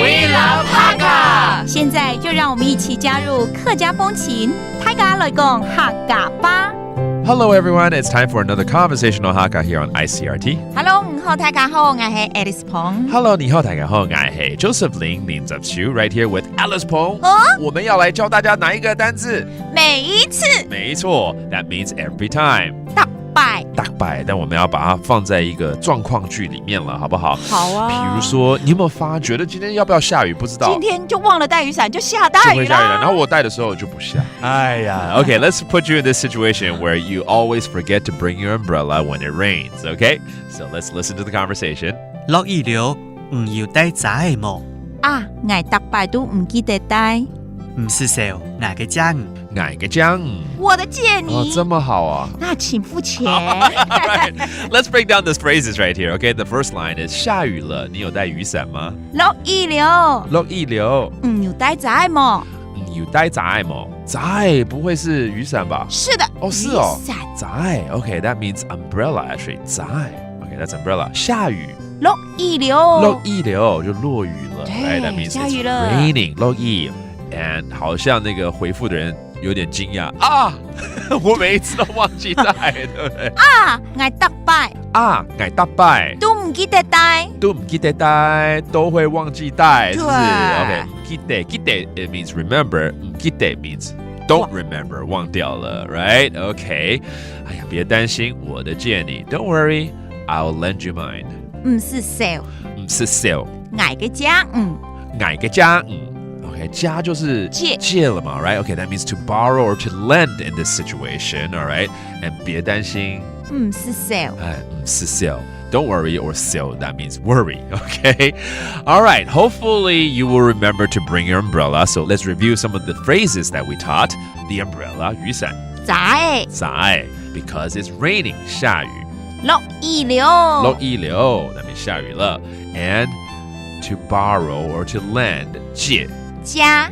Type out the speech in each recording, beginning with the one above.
We love Hakka。现在就让我们一起加入客家风情，大家来讲客家吧。Hello everyone, it's time for another conversational Hakka here on Icrt. Hello， 你好，大家好，我是 Alice Peng。Hello， 你好，大家好，我是 Joseph 林林泽秋 right here with Alice Peng。我们要来教大家哪一个单字？每一次。没错 ，that means every time。大拜，但我们要把它放在一个状况句里面了，好不好？好啊。比如说，你有没有发觉得今天要不要下雨？不知道。今天就忘了带雨伞，就下大雨了。就会下雨了，然后我带的时候就不下。哎呀 ，Okay, let's put you in this situation where you always forget to bring your umbrella when it rains. Okay, so let's listen to the conversation. 落雨了，唔要帶傘冇？啊，我大拜都唔記得帶。唔是少，哪個獎？哪個獎？我的借你。哦，這麼好啊。那請付錢。Right. Let's break down these phrases right here. Okay, the first line is 下雨了，你有帶雨傘嗎？落雨了。落雨了。唔要帶傘冇？唔要帶傘冇？傘不會是雨傘吧？是的。哦，是哦。雨傘。傘 Okay, that means umbrella actually. 傘 Okay, that's umbrella. 下雨。落雨了。落雨了就落雨了。Right, that means it's raining. 落雨。And 好像那個回復的人有點驚訝啊！我每一次都忘記帶，對不對？啊，我大拜。啊，我大拜。都唔記得帶。都唔記得帶，都會忘記帶，是不是 ？OK， 記得 it means remember， 唔記得 means don't remember， 忘掉了 ，right？OK， 哎呀，別擔心，我的借你 ，Don't worry，I'll lend you mine。唔是少，唔是少，我嘅家，我嘅家，OK， 家就是借了嘛 ，right？ OK，that means to borrow or to lend in this situation，all right？And 別擔心，唔是少，唔是少。Don't worry or so, that means worry, okay? All right, hopefully you will remember to bring your umbrella. So let's review some of the phrases that we taught. The umbrella, 雨伞。在 because it's raining, 下雨。落雨了。落雨了 that means 下雨了。And to borrow or to lend, 借。家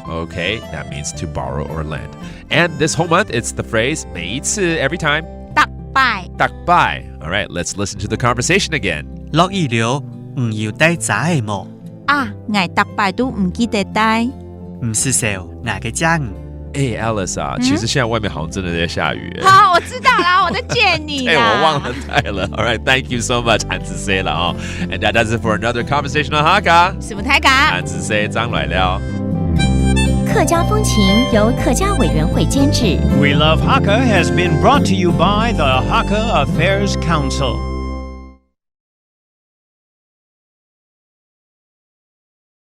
okay? That means to borrow or lend. And this whole month, it's the phrase 每一次 every time. 大拜 All right, let's listen to the conversation again. 落雨了，唔要帶傘冇？啊，我大拜都唔記得帶。唔是少，哪個獎？哎 Alice 啊，其實現在外面好像真的在下雨。好，我知道啦，我在借你啦。我忘了帶了。All right, thank you so much, 韓子 C 了哦。And that does it for another conversational Hakka. 什麼太嘎？韓子 C 張來了。客家風情由客家委員會監製。 We Love Hakka has been brought to you by the Hakka Affairs Council.